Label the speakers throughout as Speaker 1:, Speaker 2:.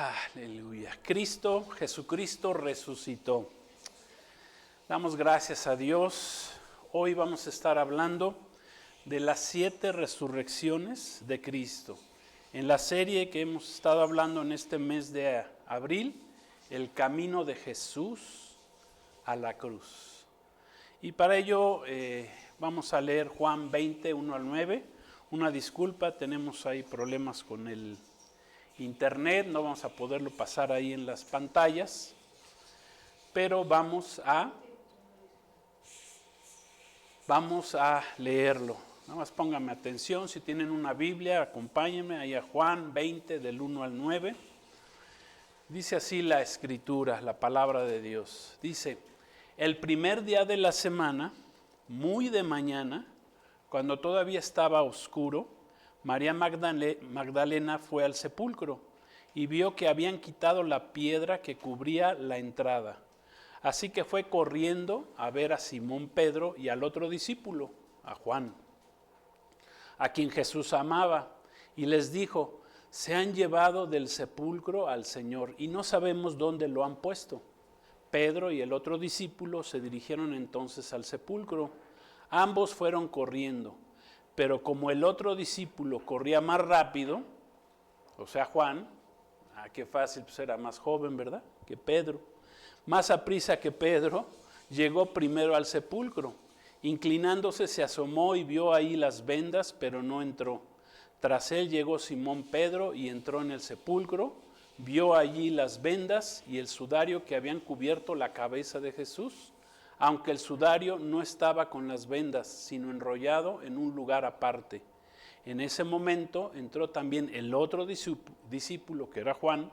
Speaker 1: Aleluya. Jesucristo resucitó. Damos gracias a Dios. Hoy vamos a estar hablando de las 7 resurrecciones de Cristo. En la serie que hemos estado hablando en este mes de abril, el camino de Jesús a la cruz. Y para ello vamos a leer Juan 20, 1 al 9. Una disculpa, tenemos ahí problemas con el internet, no vamos a poderlo pasar ahí en las pantallas, pero vamos a leerlo. Nada más pónganme atención, si tienen una Biblia, acompáñenme ahí a Juan 20 del 1 al 9. Dice así la Escritura, la palabra de Dios. Dice: el primer día de la semana, muy de mañana, cuando todavía estaba oscuro, María Magdalena fue al sepulcro y vio que habían quitado la piedra que cubría la entrada. Así que fue corriendo a ver a Simón Pedro y al otro discípulo, a Juan, a quien Jesús amaba, y les dijo: se han llevado del sepulcro al Señor y no sabemos dónde lo han puesto. Pedro y el otro discípulo se dirigieron entonces al sepulcro. Ambos fueron corriendo, pero como el otro discípulo corría más rápido, o sea Juan, qué fácil, pues era más joven, ¿verdad?, que Pedro, más aprisa que Pedro, llegó primero al sepulcro. Inclinándose se asomó y vio ahí las vendas, pero no entró. Tras él llegó Simón Pedro y entró en el sepulcro, vio allí las vendas y el sudario que habían cubierto la cabeza de Jesús, aunque el sudario no estaba con las vendas, sino enrollado en un lugar aparte. En ese momento entró también el otro discípulo, que era Juan,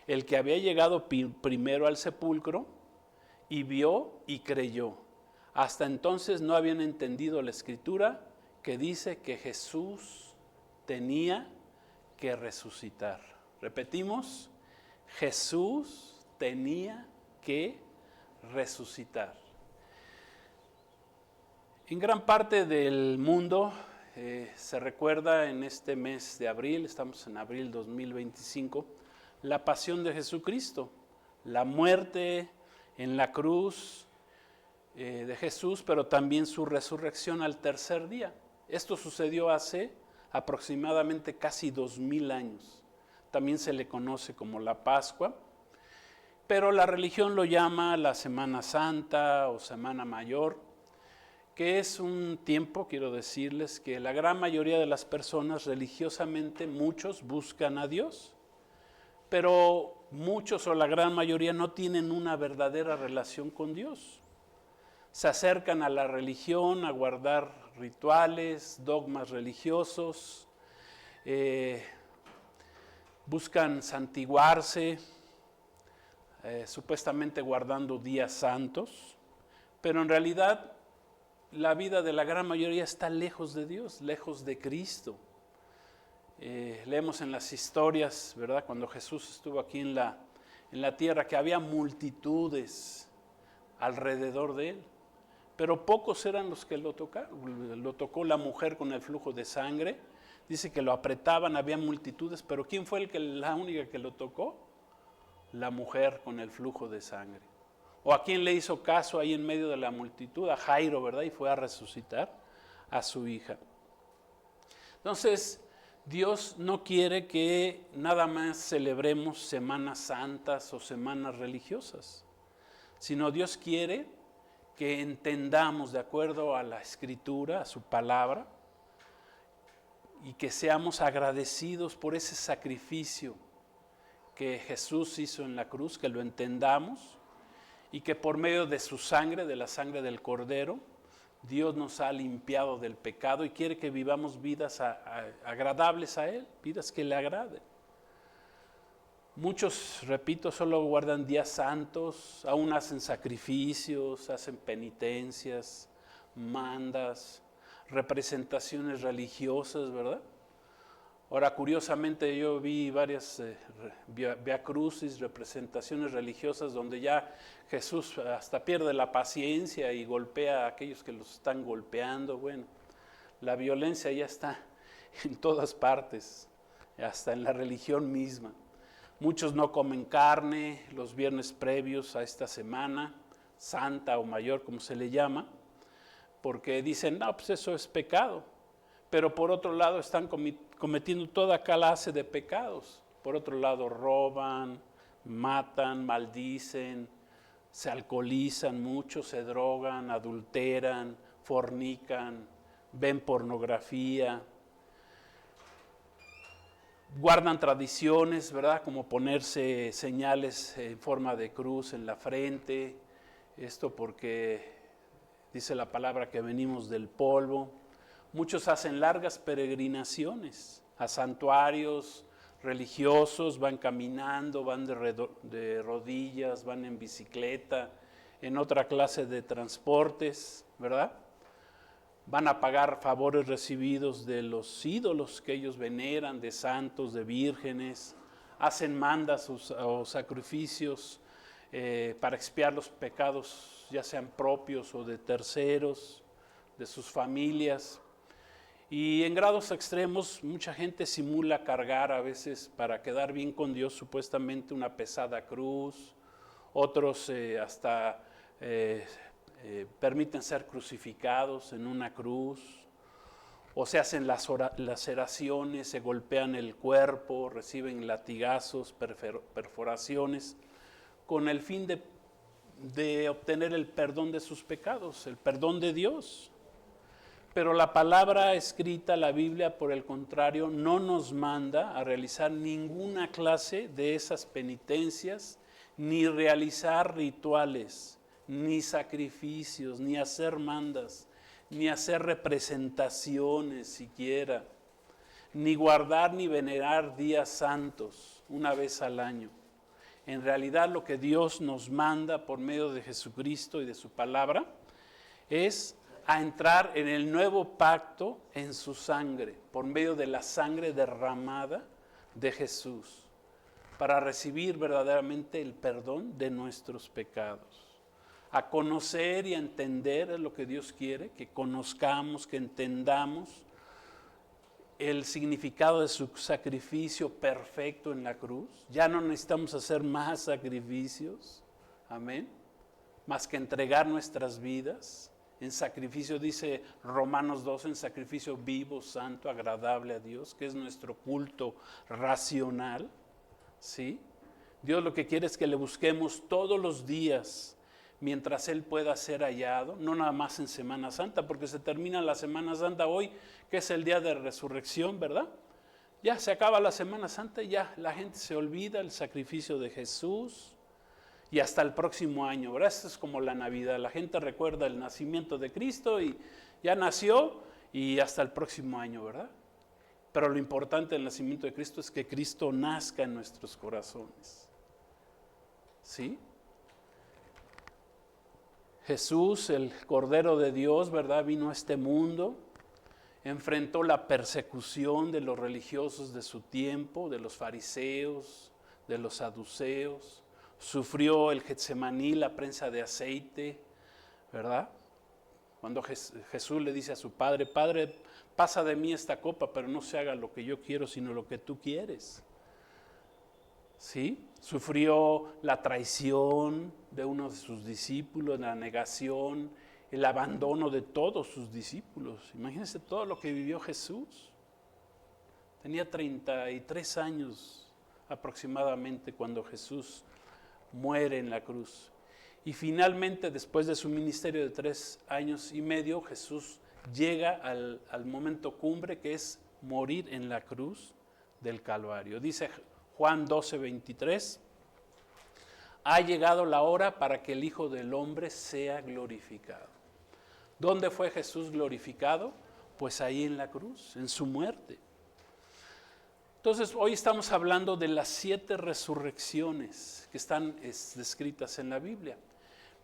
Speaker 1: el que había llegado primero al sepulcro, y vio y creyó. Hasta entonces no habían entendido la Escritura que dice que Jesús tenía que resucitar. Repetimos, Jesús tenía que resucitar. En gran parte del mundo se recuerda en este mes de abril, estamos en abril 2025, la pasión de Jesucristo, la muerte en la cruz de Jesús, pero también su resurrección al tercer día. Esto sucedió hace aproximadamente casi 2000 años. También se le conoce como la Pascua, pero la religión lo llama la Semana Santa o Semana Mayor, que es un tiempo, quiero decirles, que la gran mayoría de las personas religiosamente, muchos buscan a Dios, pero muchos o la gran mayoría no tienen una verdadera relación con Dios. Se acercan a la religión a guardar rituales, dogmas religiosos, buscan santiguarse, supuestamente guardando días santos, pero en realidad la vida de la gran mayoría está lejos de Dios, lejos de Cristo. Leemos en las historias, ¿verdad?, cuando Jesús estuvo aquí en la tierra, que había multitudes alrededor de él, pero pocos eran los que lo tocaron. Lo tocó la mujer con el flujo de sangre, dice que lo apretaban, había multitudes, pero ¿quién fue la única que lo tocó? La mujer con el flujo de sangre. ¿O a quién le hizo caso ahí en medio de la multitud? A Jairo, ¿verdad? Y fue a resucitar a su hija. Entonces, Dios no quiere que nada más celebremos semanas santas o semanas religiosas, sino Dios quiere que entendamos de acuerdo a la Escritura, a su palabra, y que seamos agradecidos por ese sacrificio que Jesús hizo en la cruz, que lo entendamos, y que por medio de su sangre, de la sangre del Cordero, Dios nos ha limpiado del pecado y quiere que vivamos vidas agradables a Él, vidas que le agraden. Muchos, repito, solo guardan días santos, aún hacen sacrificios, hacen penitencias, mandas, representaciones religiosas, ¿verdad? Ahora, curiosamente, yo vi varias Via Crucis, representaciones religiosas, donde ya Jesús hasta pierde la paciencia y golpea a aquellos que los están golpeando. Bueno, la violencia ya está en todas partes, hasta en la religión misma. Muchos no comen carne los viernes previos a esta semana, santa o mayor, como se le llama, porque dicen, no, pues eso es pecado. Pero por otro lado están cometiendo toda clase de pecados. Por otro lado roban, matan, maldicen, se alcoholizan mucho, se drogan, adulteran, fornican, ven pornografía, guardan tradiciones, ¿verdad? Como ponerse señales en forma de cruz en la frente, esto porque dice la palabra que venimos del polvo. Muchos hacen largas peregrinaciones a santuarios religiosos, van caminando, van de rodillas, van en bicicleta, en otra clase de transportes, ¿verdad? Van a pagar favores recibidos de los ídolos que ellos veneran, de santos, de vírgenes, hacen mandas o sacrificios para expiar los pecados, ya sean propios o de terceros, de sus familias. Y en grados extremos mucha gente simula cargar a veces para quedar bien con Dios supuestamente una pesada cruz, otros hasta permiten ser crucificados en una cruz, o se hacen laceraciones, se golpean el cuerpo, reciben latigazos, perforaciones, con el fin de obtener el perdón de sus pecados, el perdón de Dios. Pero la palabra escrita, la Biblia, por el contrario, no nos manda a realizar ninguna clase de esas penitencias, ni realizar rituales, ni sacrificios, ni hacer mandas, ni hacer representaciones siquiera, ni guardar ni venerar días santos una vez al año. En realidad lo que Dios nos manda por medio de Jesucristo y de su palabra es a entrar en el nuevo pacto en su sangre, por medio de la sangre derramada de Jesús, para recibir verdaderamente el perdón de nuestros pecados. A conocer y a entender es lo que Dios quiere, que conozcamos, que entendamos el significado de su sacrificio perfecto en la cruz. Ya no necesitamos hacer más sacrificios, amén, más que entregar nuestras vidas en sacrificio, dice Romanos 12, en sacrificio vivo, santo, agradable a Dios, que es nuestro culto racional, ¿sí? Dios lo que quiere es que le busquemos todos los días, mientras Él pueda ser hallado, no nada más en Semana Santa, porque se termina la Semana Santa hoy, que es el día de resurrección, ¿verdad? Ya se acaba la Semana Santa y ya la gente se olvida el sacrificio de Jesús, y hasta el próximo año, ¿verdad? Esto es como la Navidad, la gente recuerda el nacimiento de Cristo y ya nació y hasta el próximo año, ¿verdad? Pero lo importante del nacimiento de Cristo es que Cristo nazca en nuestros corazones, ¿sí? Jesús, el Cordero de Dios, ¿verdad? Vino a este mundo, enfrentó la persecución de los religiosos de su tiempo, de los fariseos, de los saduceos, sufrió el Getsemaní, la prensa de aceite, ¿verdad? Cuando Jesús le dice a su Padre, Padre, pasa de mí esta copa, pero no se haga lo que yo quiero, sino lo que tú quieres. ¿Sí? Sufrió la traición de uno de sus discípulos, la negación, el abandono de todos sus discípulos. Imagínense todo lo que vivió Jesús. Tenía 33 años aproximadamente cuando Jesús muere en la cruz. Y finalmente, después de su ministerio de 3 años y medio, Jesús llega al momento cumbre, que es morir en la cruz del Calvario. Dice Juan 12:23, ha llegado la hora para que el Hijo del Hombre sea glorificado. ¿Dónde fue Jesús glorificado? Pues ahí en la cruz, en su muerte. Entonces, hoy estamos hablando de las 7 resurrecciones que están descritas en la Biblia.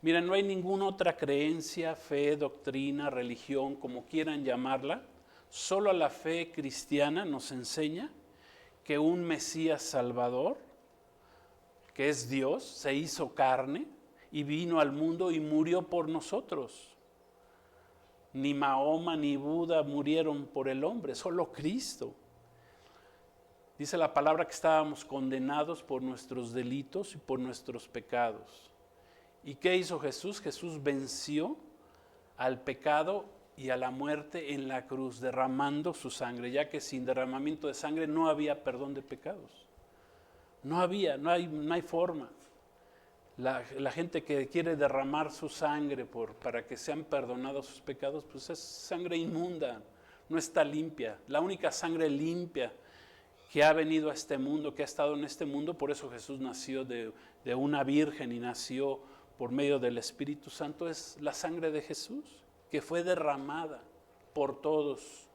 Speaker 1: Miren, no hay ninguna otra creencia, fe, doctrina, religión, como quieran llamarla. Solo la fe cristiana nos enseña que un Mesías Salvador, que es Dios, se hizo carne y vino al mundo y murió por nosotros. Ni Mahoma ni Buda murieron por el hombre, solo Cristo. Dice la palabra que estábamos condenados por nuestros delitos y por nuestros pecados. ¿Y qué hizo Jesús? Jesús venció al pecado y a la muerte en la cruz, derramando su sangre, ya que sin derramamiento de sangre no había perdón de pecados. No hay forma. La gente que quiere derramar su sangre para que sean perdonados sus pecados, pues es sangre inmunda, no está limpia. La única sangre limpia que ha venido a este mundo, que ha estado en este mundo, por eso Jesús nació de una virgen y nació por medio del Espíritu Santo, es la sangre de Jesús, que fue derramada por todos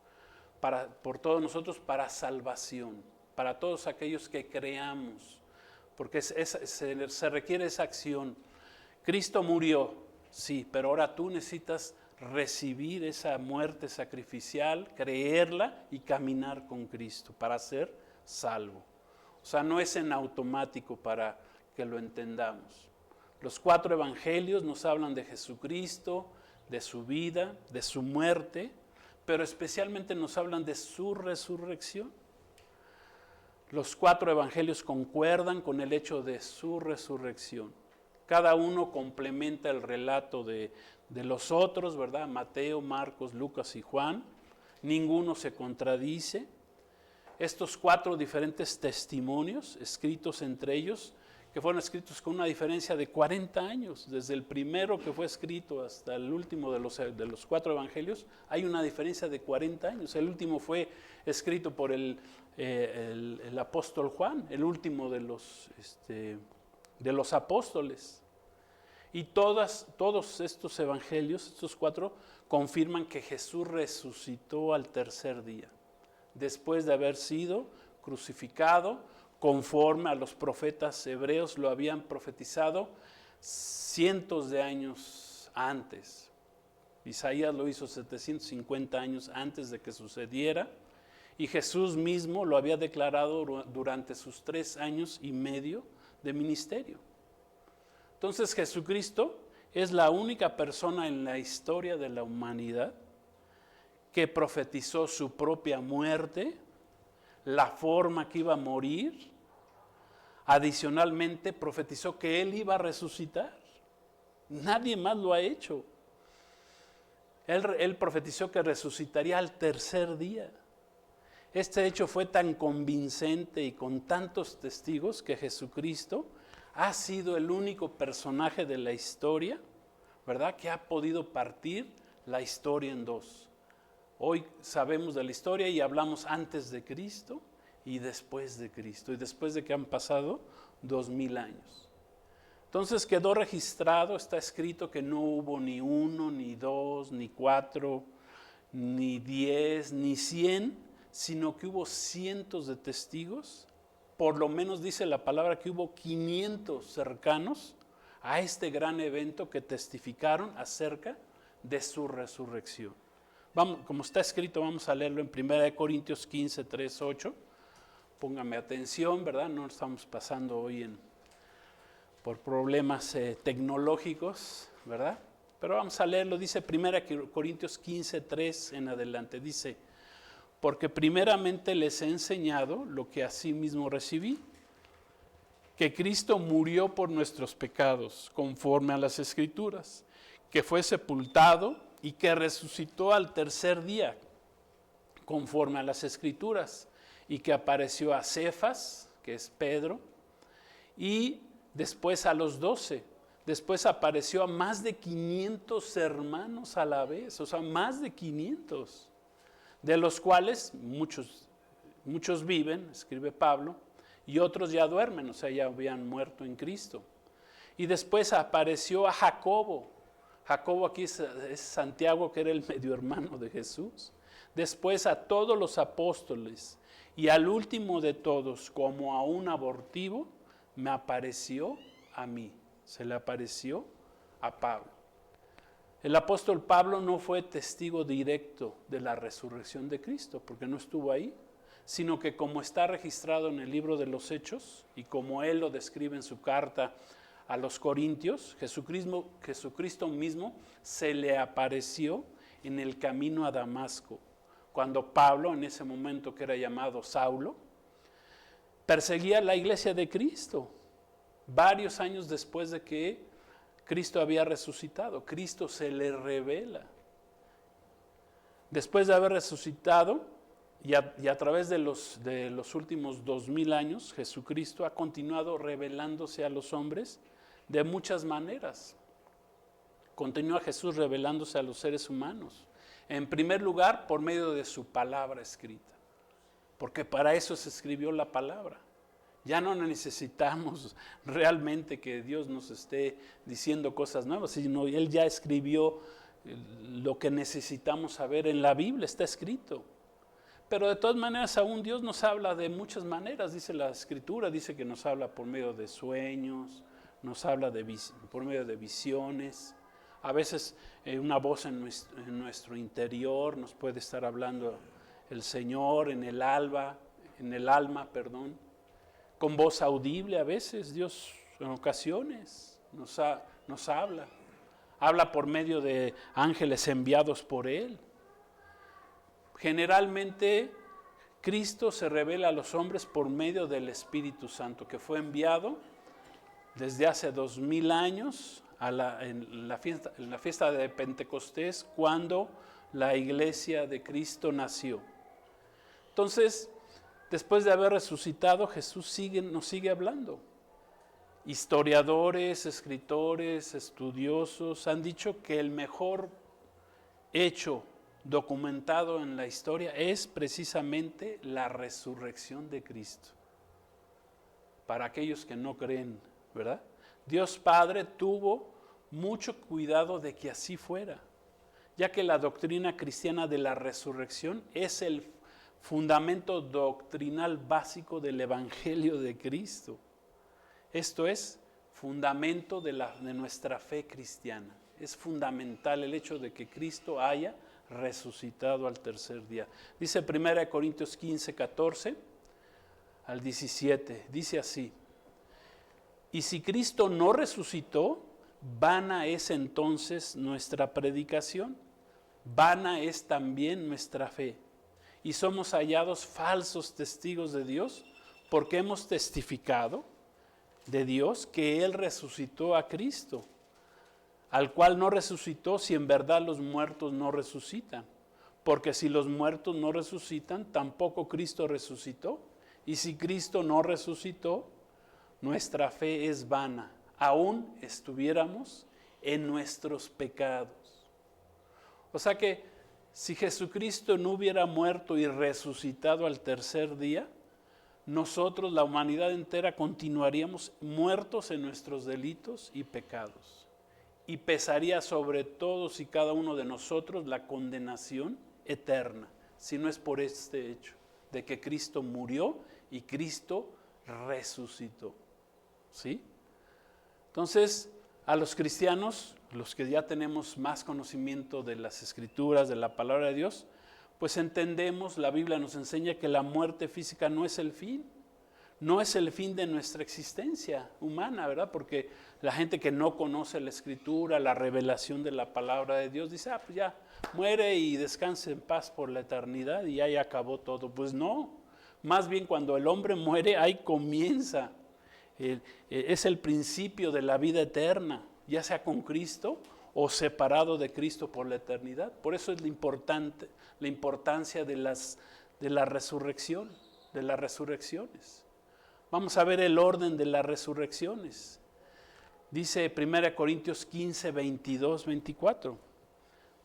Speaker 1: nosotros para salvación, para todos aquellos que creamos, porque se requiere esa acción. Cristo murió, sí, pero ahora tú necesitas recibir esa muerte sacrificial, creerla y caminar con Cristo para ser salvo. O sea, no es en automático para que lo entendamos. Los 4 evangelios nos hablan de Jesucristo, de su vida, de su muerte, pero especialmente nos hablan de su resurrección. Los 4 evangelios concuerdan con el hecho de su resurrección. Cada uno complementa el relato de los otros, ¿verdad? Mateo, Marcos, Lucas y Juan. Ninguno se contradice. Estos 4 diferentes testimonios escritos entre ellos, que fueron escritos con una diferencia de 40 años, desde el primero que fue escrito hasta el último de los 4 evangelios, hay una diferencia de 40 años. El último fue escrito por el apóstol Juan, el último de los apóstoles. Y todos estos evangelios, estos 4, confirman que Jesús resucitó al tercer día, después de haber sido crucificado, conforme a los profetas hebreos lo habían profetizado cientos de años antes. Isaías lo hizo 750 años antes de que sucediera, y Jesús mismo lo había declarado durante sus 3 años y medio de ministerio. Entonces Jesucristo es la única persona en la historia de la humanidad que profetizó su propia muerte, la forma que iba a morir. Adicionalmente profetizó que Él iba a resucitar. Nadie más lo ha hecho. Él profetizó que resucitaría al tercer día. Este hecho fue tan convincente y con tantos testigos que Jesucristo ha sido el único personaje de la historia, ¿verdad?, que ha podido partir la historia en 2. Hoy sabemos de la historia y hablamos antes de Cristo y después de Cristo, y después de que han pasado 2000 años. Entonces quedó registrado, está escrito que no hubo ni 1, ni 2, ni 4, ni 10, ni 100, sino que hubo cientos de testigos. Por lo menos dice la palabra que hubo 500 cercanos a este gran evento que testificaron acerca de su resurrección. Vamos, como está escrito, vamos a leerlo en 1 Corintios 15, 3, 8. Póngame atención, ¿verdad? No estamos pasando hoy por problemas tecnológicos, ¿verdad? Pero vamos a leerlo, dice 1 Corintios 15, 3 en adelante. Dice: porque primeramente les he enseñado lo que asimismo recibí, que Cristo murió por nuestros pecados, conforme a las Escrituras, que fue sepultado y que resucitó al tercer día, conforme a las Escrituras, y que apareció a Cefas, que es Pedro, y después a los 12. Después apareció a más de 500 hermanos a la vez, o sea, más de 500, de los cuales muchos viven, escribe Pablo, y otros ya duermen, o sea, ya habían muerto en Cristo. Y después apareció a Jacobo. Jacobo aquí es Santiago, que era el medio hermano de Jesús. Después a todos los apóstoles, y al último de todos, como a un abortivo, me apareció a mí. Se le apareció a Pablo. El apóstol Pablo no fue testigo directo de la resurrección de Cristo, porque no estuvo ahí, sino que como está registrado en el libro de los Hechos, y como él lo describe en su carta a los Corintios, Jesucristo mismo se le apareció en el camino a Damasco, cuando Pablo, en ese momento que era llamado Saulo, perseguía la iglesia de Cristo, varios años después de que Cristo había resucitado. Cristo se le revela. Después de haber resucitado, y a través de los últimos 2000 años, Jesucristo ha continuado revelándose a los hombres de muchas maneras. Continúa Jesús revelándose a los seres humanos. En primer lugar, por medio de su palabra escrita, porque para eso se escribió la palabra. Ya no necesitamos realmente que Dios nos esté diciendo cosas nuevas, sino Él ya escribió lo que necesitamos saber en la Biblia, está escrito. Pero de todas maneras aún Dios nos habla de muchas maneras, dice la Escritura, dice que nos habla por medio de sueños, nos habla por medio de visiones. A veces una voz en nuestro interior nos puede estar hablando el Señor en el alma, con voz audible a veces. Dios en ocasiones nos habla por medio de ángeles enviados por Él. Generalmente Cristo se revela a los hombres por medio del Espíritu Santo, que fue enviado desde hace 2000 años en la fiesta de Pentecostés, cuando la iglesia de Cristo nació. Entonces, después de haber resucitado, Jesús nos sigue hablando. Historiadores, escritores, estudiosos han dicho que el mejor hecho documentado en la historia es precisamente la resurrección de Cristo. Para aquellos que no creen, ¿verdad? Dios Padre tuvo mucho cuidado de que así fuera, ya que la doctrina cristiana de la resurrección es el fundamento doctrinal básico del Evangelio de Cristo. Esto es fundamento de nuestra fe cristiana. Es fundamental el hecho de que Cristo haya resucitado al tercer día. Dice 1 Corintios 15, 14 al 17, dice así: y si Cristo no resucitó, vana es entonces nuestra predicación, vana es también nuestra fe, y somos hallados falsos testigos de Dios, porque hemos testificado de Dios que Él resucitó a Cristo, al cual no resucitó si en verdad los muertos no resucitan. Porque si los muertos no resucitan, tampoco Cristo resucitó. Y si Cristo no resucitó, nuestra fe es vana, aún estuviéramos en nuestros pecados. O sea que si Jesucristo no hubiera muerto y resucitado al tercer día, nosotros, la humanidad entera, continuaríamos muertos en nuestros delitos y pecados. Y pesaría sobre todos y cada uno de nosotros la condenación eterna, si no es por este hecho, de que Cristo murió y Cristo resucitó. ¿Sí? Entonces, a los cristianos, los que ya tenemos más conocimiento de las Escrituras, de la palabra de Dios, pues entendemos, la Biblia nos enseña que la muerte física no es el fin. No es el fin de nuestra existencia humana, ¿verdad? Porque la gente que no conoce la Escritura, la revelación de la palabra de Dios, dice, pues ya, muere y descanse en paz por la eternidad y ahí acabó todo. Pues no, más bien cuando el hombre muere, ahí comienza. Es el principio de la vida eterna, ya sea con Cristo o separado de Cristo por la eternidad. Por eso es la importancia de la resurrección, de las resurrecciones. Vamos a ver el orden de las resurrecciones. Dice 1 Corintios 15, 22, 24,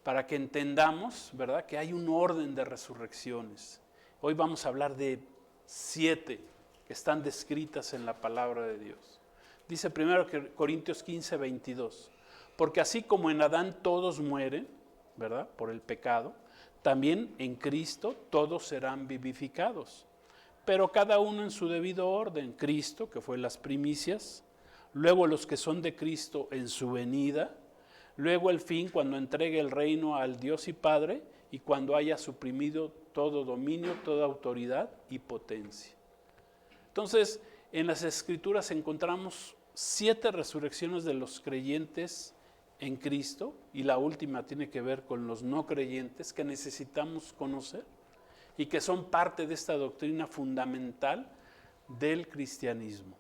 Speaker 1: para que entendamos, ¿verdad?, que hay un orden de resurrecciones. Hoy vamos a hablar de 7 que están descritas en la palabra de Dios. Dice 1 Corintios 15, 22, porque así como en Adán todos mueren, ¿verdad?, por el pecado, también en Cristo todos serán vivificados. Pero cada uno en su debido orden. Cristo, que fue las primicias, luego los que son de Cristo en su venida, luego el fin cuando entregue el reino al Dios y Padre y cuando haya suprimido todo dominio, toda autoridad y potencia. Entonces, en las Escrituras encontramos 7 resurrecciones de los creyentes en Cristo, y la última tiene que ver con los no creyentes que necesitamos conocer y que son parte de esta doctrina fundamental del cristianismo.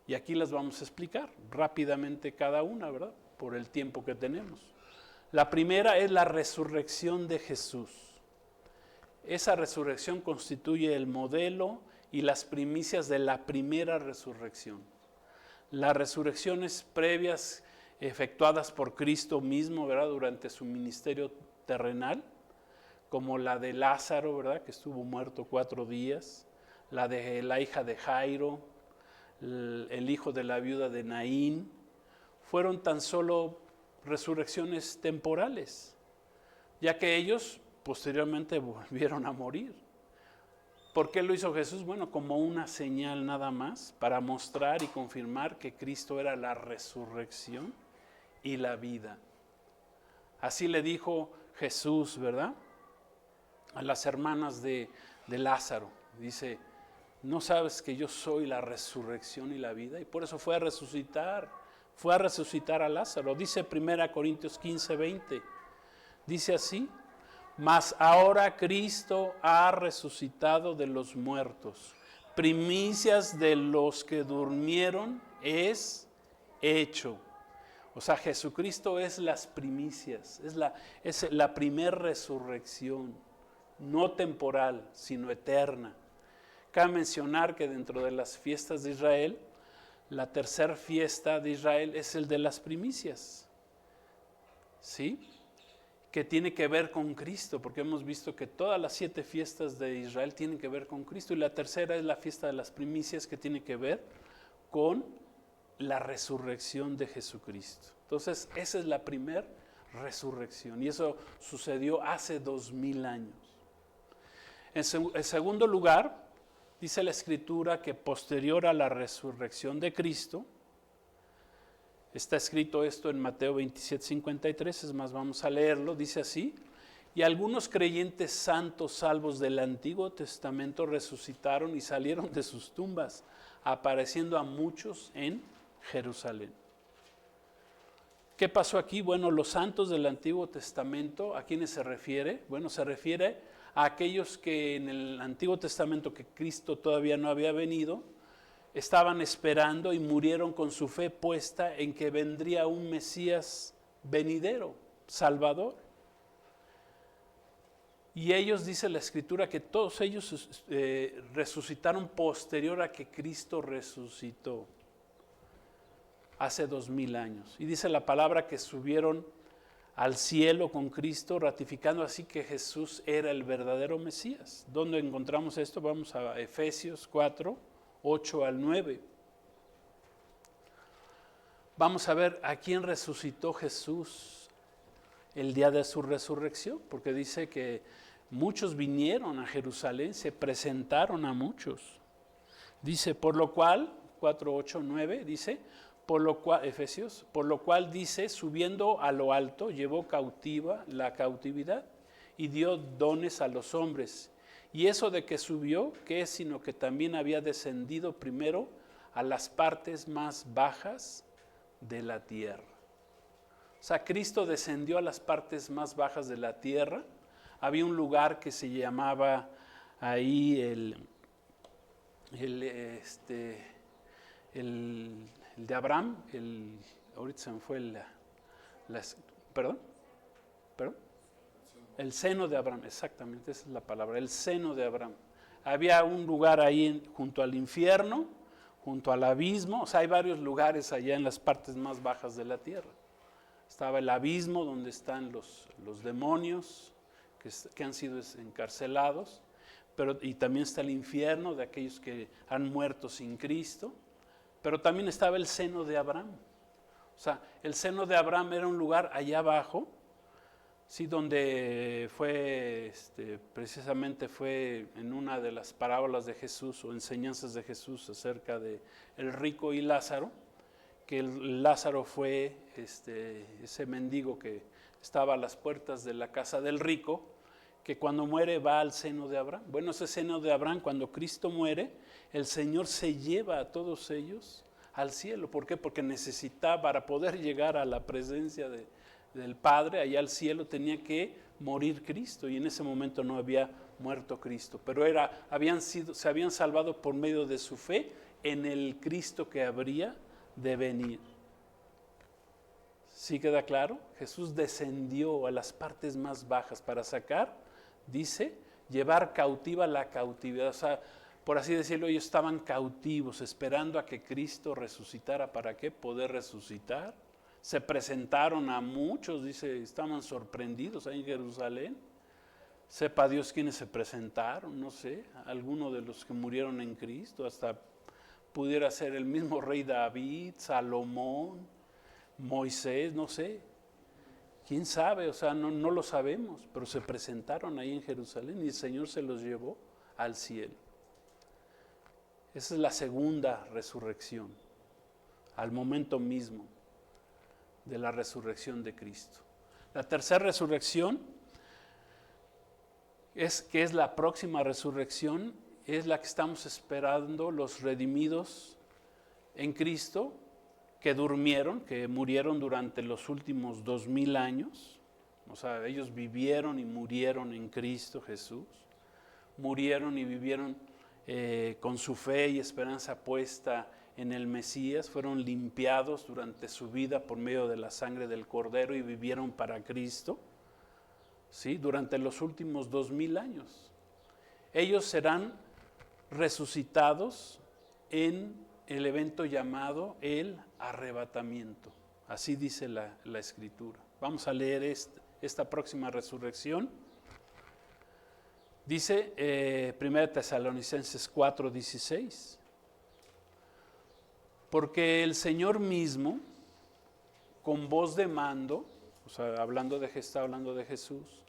Speaker 1: Y aquí las vamos a explicar rápidamente cada una, ¿verdad? Por el tiempo que tenemos. La primera es la resurrección de Jesús. Esa resurrección constituye el modelo y las primicias de la primera resurrección. Las resurrecciones previas efectuadas por Cristo mismo, ¿verdad? Durante su ministerio terrenal, como la de Lázaro, ¿verdad? Que estuvo muerto 4 días, la de la hija de Jairo, el hijo de la viuda de Naín, fueron tan solo resurrecciones temporales, ya que ellos posteriormente volvieron a morir. ¿Por qué lo hizo Jesús? Bueno, como una señal nada más, para mostrar y confirmar que Cristo era la resurrección y la vida. Así le dijo Jesús, ¿verdad? A las hermanas de Lázaro. Dice, ¿no sabes que yo soy la resurrección y la vida? Y por eso fue a resucitar a Lázaro. Dice 1 Corintios 15, 20. Dice así, mas ahora Cristo ha resucitado de los muertos, primicias de los que durmieron es hecho. O sea, Jesucristo es las primicias, es la primer resurrección, no temporal, sino eterna. Cabe mencionar que dentro de las fiestas de Israel, la tercera fiesta de Israel es el de las primicias, ¿sí? Que tiene que ver con Cristo, porque hemos visto que todas las 7 fiestas de Israel tienen que ver con Cristo, y la tercera es la fiesta de las primicias, que tiene que ver con la resurrección de Jesucristo. Entonces, esa es la primera resurrección, y eso sucedió hace 2000 años. En segundo lugar, dice la Escritura que posterior a la resurrección de Cristo, está escrito esto en Mateo 27, 53, es más, vamos a leerlo, dice así, y algunos creyentes santos salvos del Antiguo Testamento resucitaron y salieron de sus tumbas, apareciendo a muchos en Jerusalén. ¿Qué pasó aquí? Bueno, los santos del Antiguo Testamento, ¿a quiénes se refiere? Bueno, se refiere a aquellos que en el Antiguo Testamento, que Cristo todavía no había venido, estaban esperando y murieron con su fe puesta en que vendría un Mesías venidero, Salvador. Y ellos, dice la Escritura, que todos ellos resucitaron posterior a que Cristo resucitó hace 2000 años. Y dice la palabra que subieron al cielo con Cristo, ratificando así que Jesús era el verdadero Mesías. ¿Dónde encontramos esto? Vamos a Efesios 4, 8 al 9. Vamos a ver a quién resucitó Jesús el día de su resurrección, porque dice que muchos vinieron a Jerusalén, se presentaron a muchos. Dice, por lo cual, 4, 8, 9, dice, por lo cual, Efesios, por lo cual dice, subiendo a lo alto, llevó cautiva la cautividad y dio dones a los hombres. Y eso de que subió, ¿qué es? Sino que también había descendido primero a las partes más bajas de la tierra. O sea, Cristo descendió a las partes más bajas de la tierra. Había un lugar que se llamaba ahí el de Abraham, ahorita se me fue ¿perdón? El seno de Abraham, exactamente, esa es la palabra, el seno de Abraham. Había un lugar ahí junto al infierno, junto al abismo, o sea, hay varios lugares allá en las partes más bajas de la tierra. Estaba el abismo donde están los demonios que han sido encarcelados, y también está el infierno de aquellos que han muerto sin Cristo, pero también estaba el seno de Abraham. O sea, el seno de Abraham era un lugar allá abajo, sí, donde fue, precisamente fue en una de las parábolas de Jesús o enseñanzas de Jesús acerca de el rico y Lázaro, que Lázaro fue ese mendigo que estaba a las puertas de la casa del rico, que cuando muere va al seno de Abraham. Bueno, ese seno de Abraham, cuando Cristo muere, el Señor se lleva a todos ellos al cielo. ¿Por qué? Porque necesitaba, para poder llegar a la presencia del Padre, allá al cielo, tenía que morir Cristo, y en ese momento no había muerto Cristo, pero se habían salvado por medio de su fe en el Cristo que habría de venir. ¿Sí queda claro? Jesús descendió a las partes más bajas para sacar, dice, llevar cautiva la cautividad. O sea, por así decirlo, ellos estaban cautivos, esperando a que Cristo resucitara. ¿Para qué? Poder resucitar. Se presentaron a muchos, dice, estaban sorprendidos ahí en Jerusalén. Sepa Dios quiénes se presentaron, no sé, alguno de los que murieron en Cristo, hasta pudiera ser el mismo rey David, Salomón, Moisés, no sé. ¿Quién sabe? O sea, no lo sabemos, pero se presentaron ahí en Jerusalén y el Señor se los llevó al cielo. Esa es la segunda resurrección, al momento mismo de la resurrección de Cristo. La tercera resurrección, que es la próxima resurrección, es la que estamos esperando los redimidos en Cristo, que durmieron, que murieron durante los últimos 2000 años. O sea, ellos vivieron y murieron en Cristo Jesús. Murieron y vivieron con su fe y esperanza puesta en el Mesías. Fueron limpiados durante su vida por medio de la sangre del Cordero y vivieron para Cristo, ¿sí? Durante los últimos 2000 años. Ellos serán resucitados en el evento llamado el arrebatamiento. Así dice la Escritura. Vamos a leer esta próxima resurrección. Dice 1 Tesalonicenses 4:16. Porque el Señor mismo, con voz de mando, o sea, está hablando de Jesús,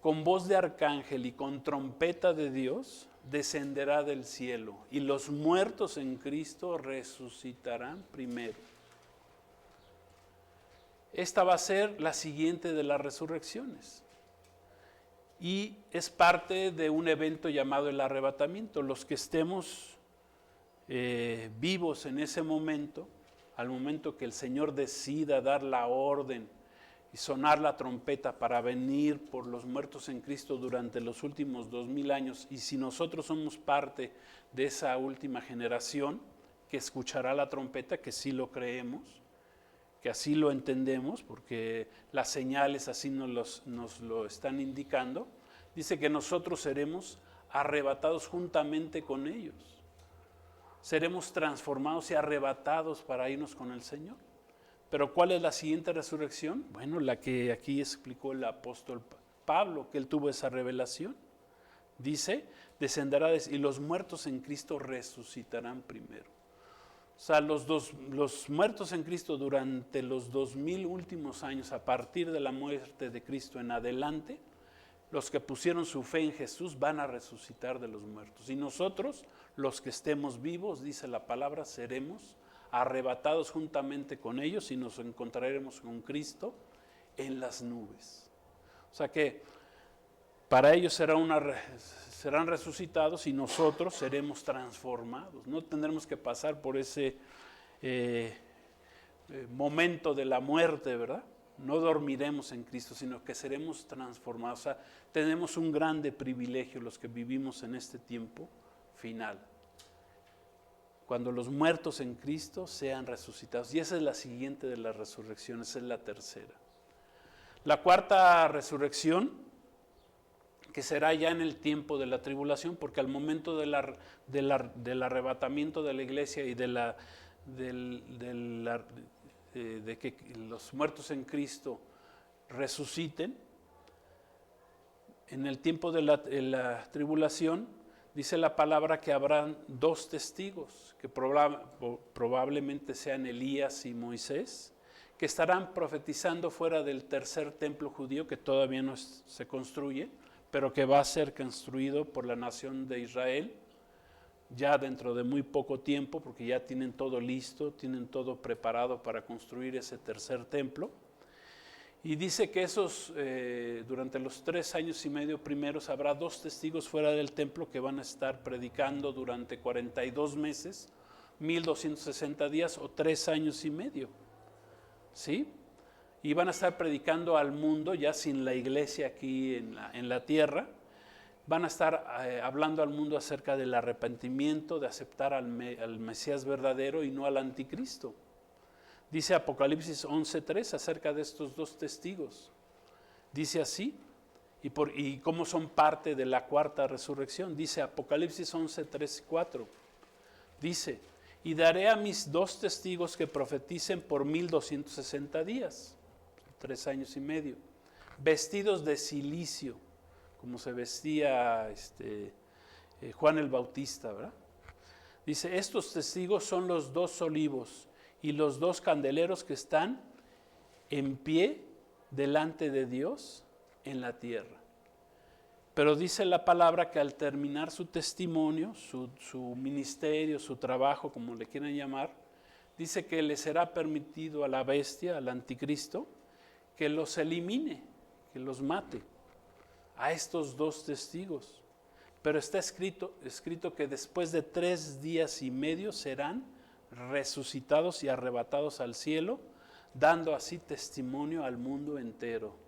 Speaker 1: con voz de arcángel y con trompeta de Dios, descenderá del cielo, y los muertos en Cristo resucitarán primero. Esta va a ser la siguiente de las resurrecciones. Y es parte de un evento llamado el arrebatamiento. Los que estemos vivos en ese momento, al momento que el Señor decida dar la orden y sonar la trompeta para venir por los muertos en Cristo durante los últimos 2000 años, y si nosotros somos parte de esa última generación que escuchará la trompeta, que sí lo creemos, que así lo entendemos, porque las señales así nos lo están indicando, dice que nosotros seremos arrebatados juntamente con ellos. Seremos transformados y arrebatados para irnos con el Señor. Pero ¿cuál es la siguiente resurrección? Bueno, la que aquí explicó el apóstol Pablo, que él tuvo esa revelación. Dice, descenderá y los muertos en Cristo resucitarán primero. O sea, los muertos en Cristo durante los 2000 últimos años, a partir de la muerte de Cristo en adelante, los que pusieron su fe en Jesús van a resucitar de los muertos. Y nosotros, los que estemos vivos, dice la palabra, seremos arrebatados juntamente con ellos y nos encontraremos con Cristo en las nubes. O sea que para ellos serán resucitados y nosotros seremos transformados. No tendremos que pasar por ese momento de la muerte, ¿verdad? No dormiremos en Cristo, sino que seremos transformados. O sea, tenemos un grande privilegio los que vivimos en este tiempo final. Cuando los muertos en Cristo sean resucitados. Y esa es la siguiente de las resurrecciones, esa es la tercera. La cuarta resurrección, que será ya en el tiempo de la tribulación, porque al momento del arrebatamiento de la iglesia y de que los muertos en Cristo resuciten, en el tiempo de la tribulación, dice la palabra que habrán dos testigos, que probablemente sean Elías y Moisés, que estarán profetizando fuera del tercer templo judío, que todavía no se construye, pero que va a ser construido por la nación de Israel, ya dentro de muy poco tiempo, porque ya tienen todo listo, tienen todo preparado para construir ese tercer templo. Y dice que durante los 3 años y medio primeros habrá dos testigos fuera del templo que van a estar predicando durante 42 meses, 1260 días o 3 años y medio. ¿Sí? Y van a estar predicando al mundo ya sin la iglesia aquí en la tierra. van a estar hablando al mundo acerca del arrepentimiento, de aceptar al Mesías verdadero y no al anticristo. Dice Apocalipsis 11:3 acerca de estos dos testigos. Dice así, y cómo son parte de la cuarta resurrección. Dice Apocalipsis 11:3-4. Dice, y daré a mis dos testigos que profeticen por 1260 días, 3 años y medio, vestidos de cilicio, como se vestía Juan el Bautista, ¿verdad? Dice, estos testigos son los dos olivos y los dos candeleros que están en pie delante de Dios en la tierra. Pero dice la palabra que al terminar su testimonio, su ministerio, su trabajo, como le quieran llamar, dice que le será permitido a la bestia, al anticristo, que los elimine, que los mate, a estos dos testigos. Pero está escrito que después de 3 días y medio serán resucitados y arrebatados al cielo, dando así testimonio al mundo entero.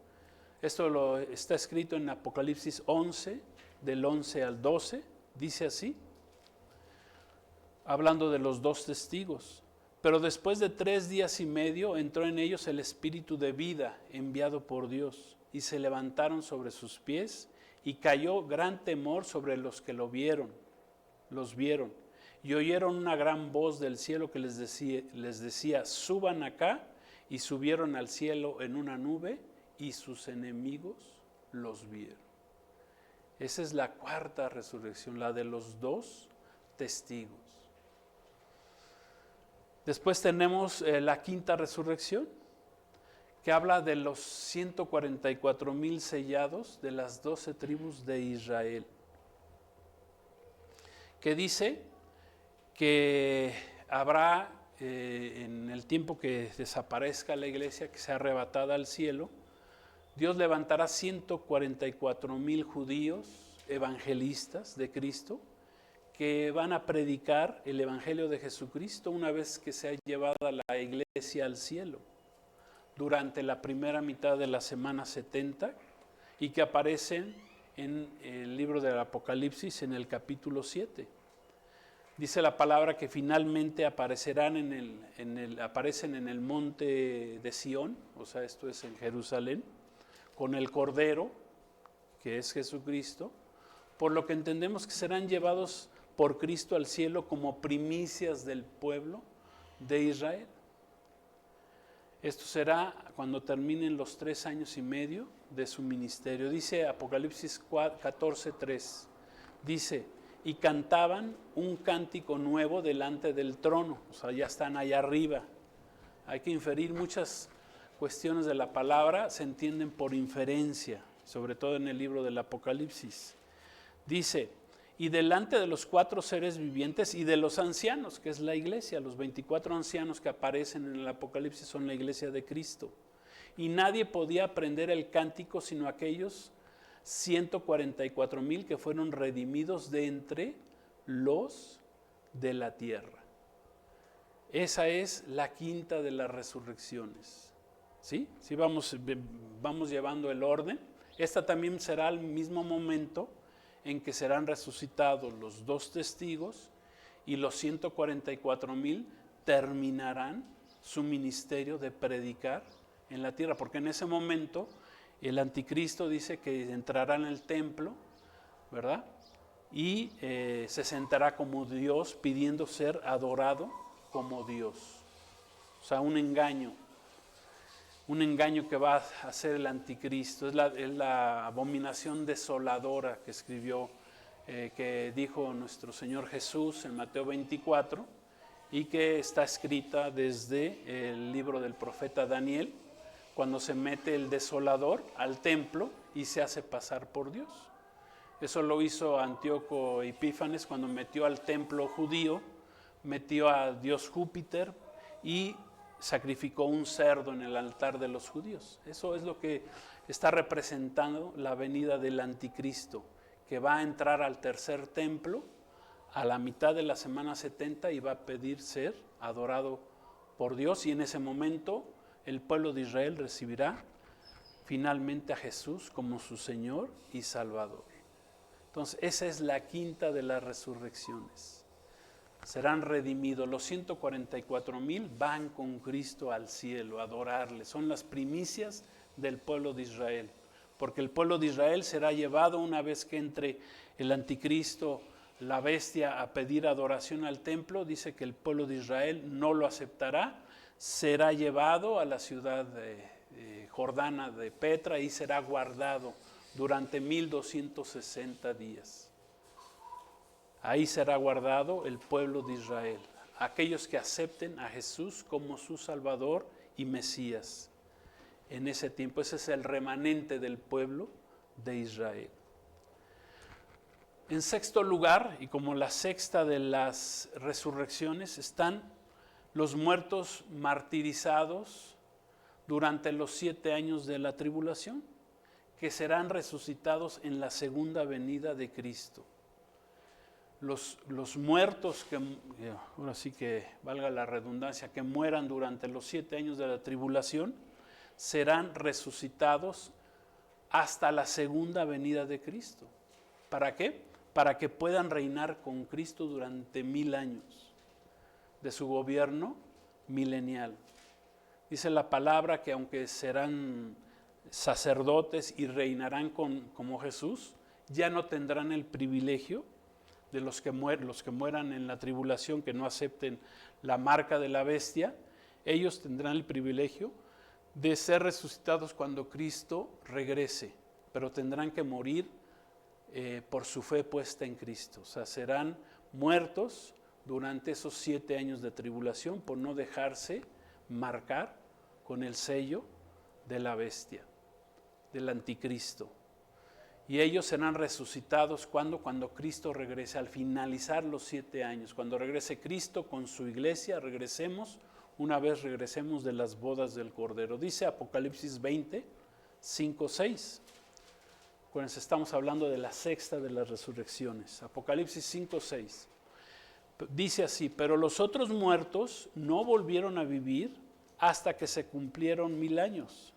Speaker 1: Esto está escrito en Apocalipsis 11, del 11 al 12, dice así, hablando de los dos testigos. Pero después de 3 días y medio entró en ellos el espíritu de vida enviado por Dios, y se levantaron sobre sus pies, y cayó gran temor sobre los que los vieron, y oyeron una gran voz del cielo que les decía, suban acá, y subieron al cielo en una nube, y sus enemigos los vieron. Esa es la cuarta resurrección, la de los dos testigos. Después tenemos la quinta resurrección, que habla de los 144,000 sellados de las 12 tribus de Israel, que dice que habrá en el tiempo que desaparezca la iglesia, que sea arrebatada al cielo, Dios levantará 144,000 judíos evangelistas de Cristo que van a predicar el evangelio de Jesucristo una vez que sea llevada la iglesia al cielo, durante la primera mitad de la semana 70, y que aparecen en el libro del Apocalipsis en el capítulo 7. Dice la palabra que finalmente aparecen en el monte de Sión, o sea, esto es en Jerusalén, con el Cordero, que es Jesucristo, por lo que entendemos que serán llevados por Cristo al cielo como primicias del pueblo de Israel. Esto será cuando terminen los 3 años y medio de su ministerio. Dice Apocalipsis 14:3, dice, y cantaban un cántico nuevo delante del trono, o sea, ya están allá arriba. Hay que inferir muchas cuestiones de la palabra, se entienden por inferencia, sobre todo en el libro del Apocalipsis. Dice, y delante de los 4 seres vivientes y de los ancianos, que es la iglesia, los 24 ancianos que aparecen en el Apocalipsis son la iglesia de Cristo. Y nadie podía aprender el cántico sino aquellos 144,000 que fueron redimidos de entre los de la tierra. Esa es la quinta de las resurrecciones. ¿Sí? Sí, vamos llevando el orden. Esta también será al mismo momento en que serán resucitados los 2 testigos y los 144,000 terminarán su ministerio de predicar en la tierra, porque en ese momento el anticristo dice que entrará en el templo, ¿verdad? Y se sentará como Dios pidiendo ser adorado como Dios. O sea, un engaño que va a hacer el anticristo. Es la abominación desoladora que escribió, que dijo nuestro Señor Jesús en Mateo 24, y que está escrita desde el libro del profeta Daniel, cuando se mete el desolador al templo y se hace pasar por Dios. Eso lo hizo Antíoco Epífanes cuando metió al templo judío, metió a Dios Júpiter y sacrificó un cerdo en el altar de los judíos. Eso es lo que está representando la venida del anticristo, que va a entrar al tercer templo a la mitad de la semana 70 y va a pedir ser adorado por Dios, y en ese momento el pueblo de Israel recibirá finalmente a Jesús como su Señor y Salvador. Entonces, esa es la quinta de las resurrecciones. Serán redimidos. Los 144,000 van con Cristo al cielo a adorarle. Son las primicias del pueblo de Israel. Porque el pueblo de Israel será llevado una vez que entre el anticristo, la bestia, a pedir adoración al templo. Dice que el pueblo de Israel no lo aceptará. Será llevado a la ciudad jordana de Petra y será guardado durante 1260 días. Ahí será guardado el pueblo de Israel, aquellos que acepten a Jesús como su Salvador y Mesías. En ese tiempo, ese es el remanente del pueblo de Israel. En sexto lugar, y como la sexta de las resurrecciones, están los muertos martirizados durante los 7 años de la tribulación, que serán resucitados en la segunda venida de Cristo. Los muertos, ahora sí que valga la redundancia, que mueran durante los 7 años de la tribulación, serán resucitados hasta la segunda venida de Cristo. ¿Para qué? Para que puedan reinar con Cristo durante 1000 años de su gobierno milenial. Dice la palabra que aunque serán sacerdotes y reinarán como Jesús, ya no tendrán el privilegio de los que mueran en la tribulación, que no acepten la marca de la bestia. Ellos tendrán el privilegio de ser resucitados cuando Cristo regrese, pero tendrán que morir por su fe puesta en Cristo. O sea, serán muertos durante esos 7 años de tribulación por no dejarse marcar con el sello de la bestia, del anticristo. Y ellos serán resucitados cuando Cristo regrese, al finalizar los 7 años. Cuando regrese Cristo con su iglesia, una vez regresemos de las bodas del Cordero. Dice Apocalipsis 20, 5, 6. Acuérdense, estamos hablando de la sexta de las resurrecciones. Apocalipsis 5, 6. Dice así: pero los otros muertos no volvieron a vivir hasta que se cumplieron 1000 años.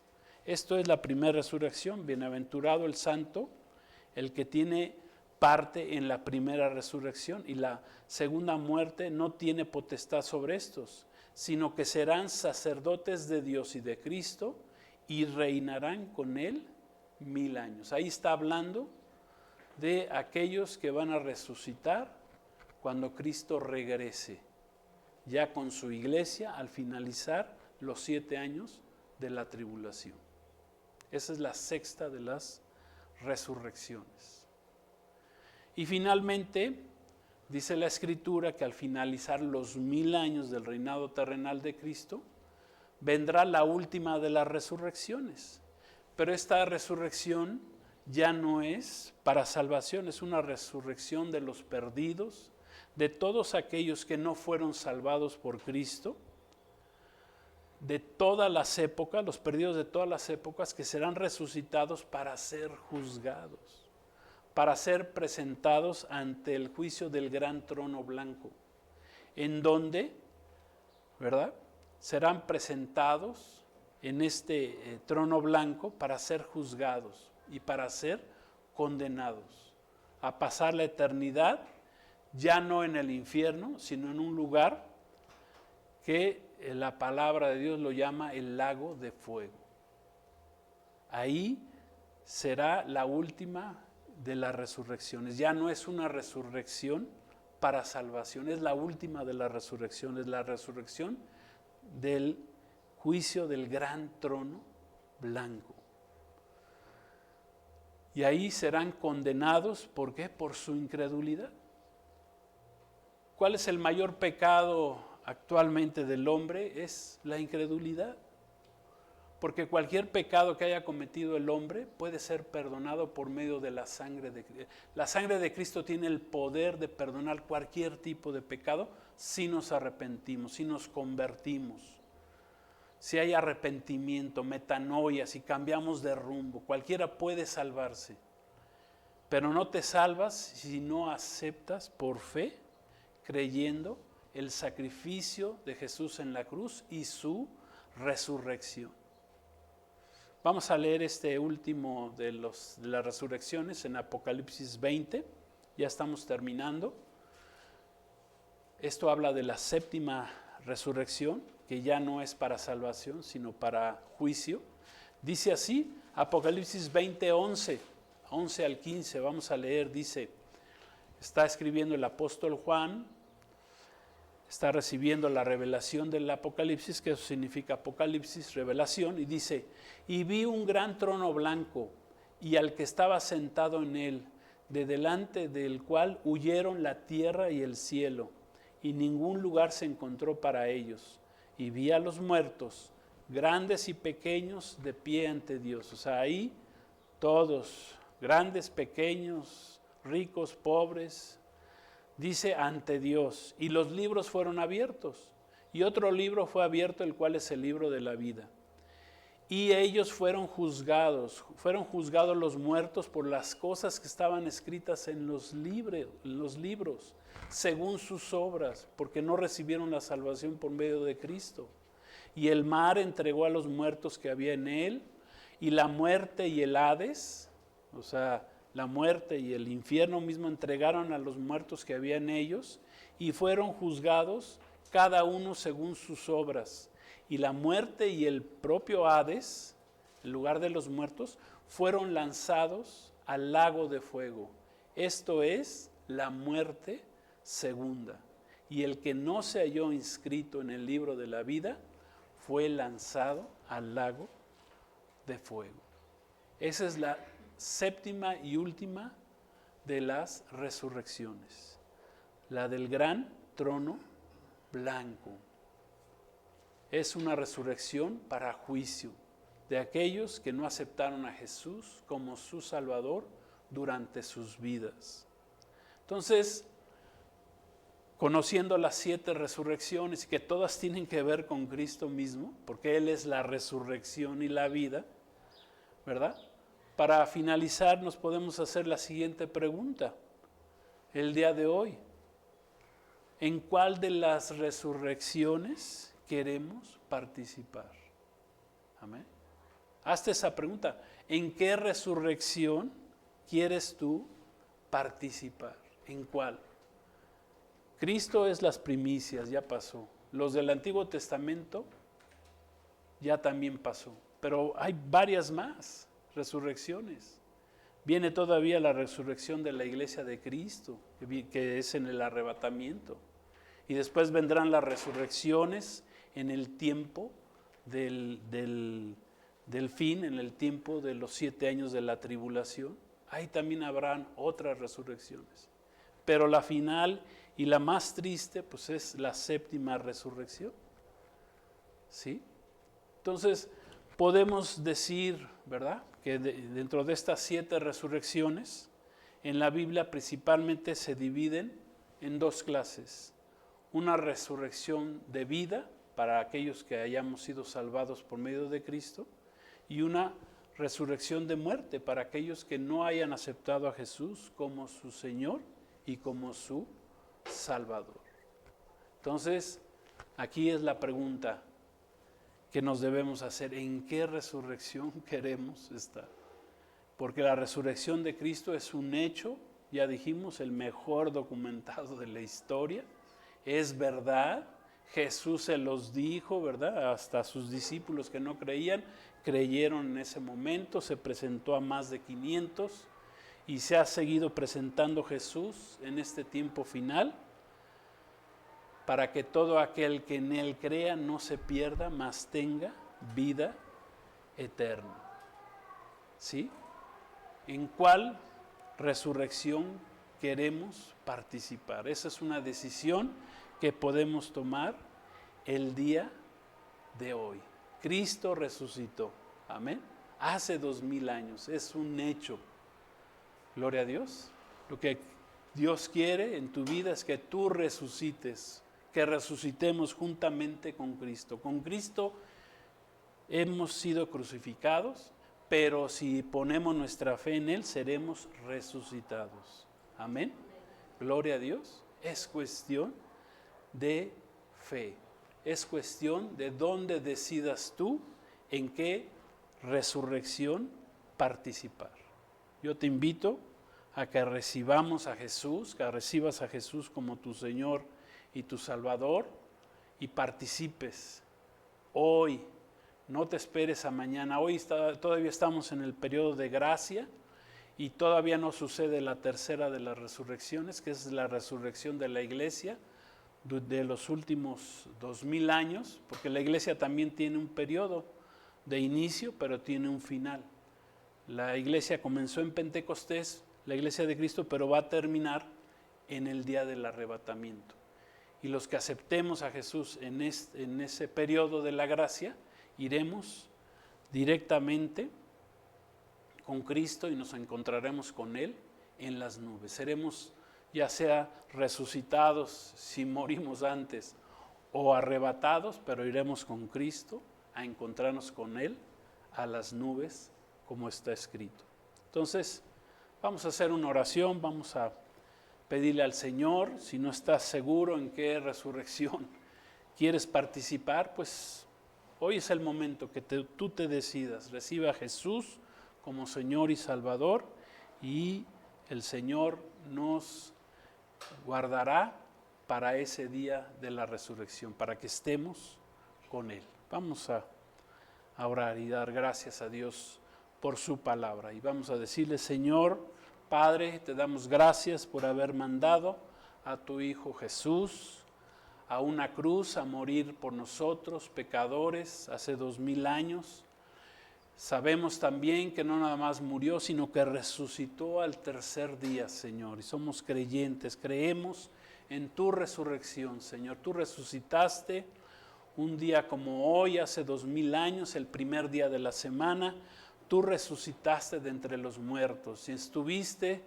Speaker 1: Esto es la primera resurrección. Bienaventurado el santo, el que tiene parte en la primera resurrección, y la segunda muerte no tiene potestad sobre estos, sino que serán sacerdotes de Dios y de Cristo y reinarán con él 1000 años. Ahí está hablando de aquellos que van a resucitar cuando Cristo regrese, ya con su iglesia al finalizar los 7 años de la tribulación. Esa es la sexta de las resurrecciones. Y finalmente, dice la Escritura que al finalizar los 1000 años del reinado terrenal de Cristo, vendrá la última de las resurrecciones. Pero esta resurrección ya no es para salvación, es una resurrección de los perdidos, de todos aquellos que no fueron salvados por Cristo, de todas las épocas, los perdidos de todas las épocas, que serán resucitados para ser juzgados, para ser presentados ante el juicio del gran trono blanco, en donde, ¿verdad?, serán presentados en este trono blanco para ser juzgados y para ser condenados a pasar la eternidad, ya no en el infierno, sino en un lugar que la palabra de Dios lo llama el lago de fuego. Ahí será la última de las resurrecciones. Ya no es una resurrección para salvación, es la última de las resurrecciones, la resurrección del juicio del gran trono blanco. Y ahí serán condenados, ¿por qué? Por su incredulidad. ¿Cuál es el mayor pecado actualmente del hombre? Es la incredulidad. Porque cualquier pecado que haya cometido el hombre puede ser perdonado por medio de la sangre de Cristo. La sangre de Cristo tiene el poder de perdonar cualquier tipo de pecado si nos arrepentimos, si nos convertimos. Si hay arrepentimiento, metanoia, si cambiamos de rumbo, cualquiera puede salvarse. Pero no te salvas si no aceptas por fe, creyendo el sacrificio de Jesús en la cruz y su resurrección. Vamos a leer este último de las resurrecciones en Apocalipsis 20. Ya estamos terminando. Esto habla de la séptima resurrección, que ya no es para salvación, sino para juicio. Dice así, Apocalipsis 20, 11 al 15, vamos a leer, dice, está escribiendo el apóstol Juan, está recibiendo la revelación del Apocalipsis, que eso significa Apocalipsis, revelación, y dice, y vi un gran trono blanco, y al que estaba sentado en él, de delante del cual huyeron la tierra y el cielo, y ningún lugar se encontró para ellos. Y vi a los muertos, grandes y pequeños, de pie ante Dios. O sea, ahí todos, grandes, pequeños, ricos, pobres, dice ante Dios, y los libros fueron abiertos, y otro libro fue abierto, el cual es el libro de la vida. Y ellos fueron juzgados los muertos por las cosas que estaban escritas en los libros, según sus obras, porque no recibieron la salvación por medio de Cristo. Y el mar entregó a los muertos que había en él, y la muerte y el Hades, o sea, la muerte y el infierno mismo entregaron a los muertos que había en ellos y fueron juzgados cada uno según sus obras. Y la muerte y el propio Hades, el lugar de los muertos, fueron lanzados al lago de fuego. Esto es la muerte segunda. Y el que no se halló inscrito en el libro de la vida fue lanzado al lago de fuego. Esa es la séptima y última de las resurrecciones, la del gran trono blanco. Es una resurrección para juicio de aquellos que no aceptaron a Jesús como su Salvador durante sus vidas. Entonces, conociendo las 7 resurrecciones, que todas tienen que ver con Cristo mismo, porque Él es la resurrección y la vida, ¿verdad? Para finalizar, nos podemos hacer la siguiente pregunta el día de hoy. ¿En cuál de las resurrecciones queremos participar? Amén. Hazte esa pregunta. ¿En qué resurrección quieres tú participar? ¿En cuál? Cristo es las primicias, ya pasó. Los del Antiguo Testamento ya también pasó. Pero hay varias más resurrecciones. Viene todavía la resurrección de la iglesia de Cristo, que es en el arrebatamiento. Y después vendrán las resurrecciones en el tiempo del fin, en el tiempo de los 7 años de la tribulación. Ahí también habrán otras resurrecciones. Pero la final y la más triste, pues es la séptima resurrección. ¿Sí? Entonces, podemos decir, ¿verdad?, que dentro de estas 7 resurrecciones, en la Biblia principalmente se dividen en 2 clases. Una resurrección de vida para aquellos que hayamos sido salvados por medio de Cristo, y una resurrección de muerte para aquellos que no hayan aceptado a Jesús como su Señor y como su Salvador. Entonces, aquí es la pregunta que nos debemos hacer: ¿en qué resurrección queremos estar? Porque la resurrección de Cristo es un hecho, ya dijimos, el mejor documentado de la historia, es verdad, Jesús se los dijo, ¿verdad? Hasta sus discípulos que no creían, creyeron en ese momento, se presentó a más de 500 y se ha seguido presentando Jesús en este tiempo final, para que todo aquel que en Él crea no se pierda, mas tenga vida eterna. ¿Sí? ¿En cuál resurrección queremos participar? Esa es una decisión que podemos tomar el día de hoy. Cristo resucitó. Amén. Hace 2000 años. Es un hecho. Gloria a Dios. Lo que Dios quiere en tu vida es que tú resucites, que resucitemos juntamente con Cristo. Con Cristo hemos sido crucificados, pero si ponemos nuestra fe en Él, seremos resucitados. Amén. Gloria a Dios. Es cuestión de fe. Es cuestión de dónde decidas tú en qué resurrección participar. Yo te invito a que recibamos a Jesús, que recibas a Jesús como tu Señor y tu Salvador y participes hoy. No te esperes a mañana. Hoy todavía estamos en el periodo de gracia y todavía no sucede la tercera de las resurrecciones, que es la resurrección de la iglesia de los últimos 2000 años, porque la iglesia también tiene un periodo de inicio, pero tiene un final. La iglesia comenzó en Pentecostés, la iglesia de Cristo, pero va a terminar en el día del arrebatamiento. Y los que aceptemos a Jesús en ese periodo de la gracia, iremos directamente con Cristo y nos encontraremos con Él en las nubes. Seremos ya sea resucitados si morimos antes o arrebatados, pero iremos con Cristo a encontrarnos con Él a las nubes, como está escrito. Entonces, vamos a hacer una oración, vamos a pedirle al Señor, si no estás seguro en qué resurrección quieres participar, pues hoy es el momento que tú te decidas. Recibe a Jesús como Señor y Salvador y el Señor nos guardará para ese día de la resurrección, para que estemos con Él. Vamos a orar y dar gracias a Dios por su palabra. Y vamos a decirle: Señor, Padre, te damos gracias por haber mandado a tu Hijo Jesús a una cruz a morir por nosotros, pecadores, hace 2000 años. Sabemos también que no nada más murió, sino que resucitó al tercer día, Señor. Y somos creyentes, creemos en tu resurrección, Señor. Tú resucitaste un día como hoy, hace 2000 años, el primer día de la semana. Tú resucitaste de entre los muertos y estuviste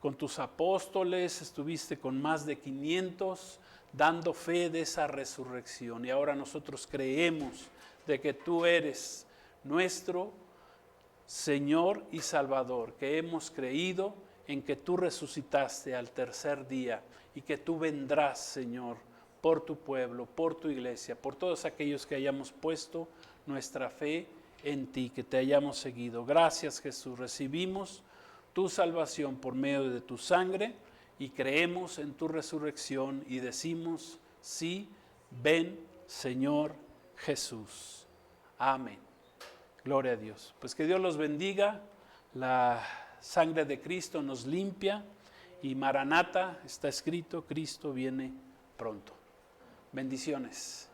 Speaker 1: con tus apóstoles, estuviste con más de 500 dando fe de esa resurrección. Y ahora nosotros creemos de que tú eres nuestro Señor y Salvador, que hemos creído en que tú resucitaste al tercer día y que tú vendrás, Señor, por tu pueblo, por tu iglesia, por todos aquellos que hayamos puesto nuestra fe en ti, que te hayamos seguido. Gracias, Jesús. Recibimos tu salvación por medio de tu sangre y creemos en tu resurrección y decimos: sí, ven, Señor Jesús. Amén. Gloria a Dios. Pues que Dios los bendiga. La sangre de Cristo nos limpia y Maranata, está escrito, Cristo viene pronto. Bendiciones.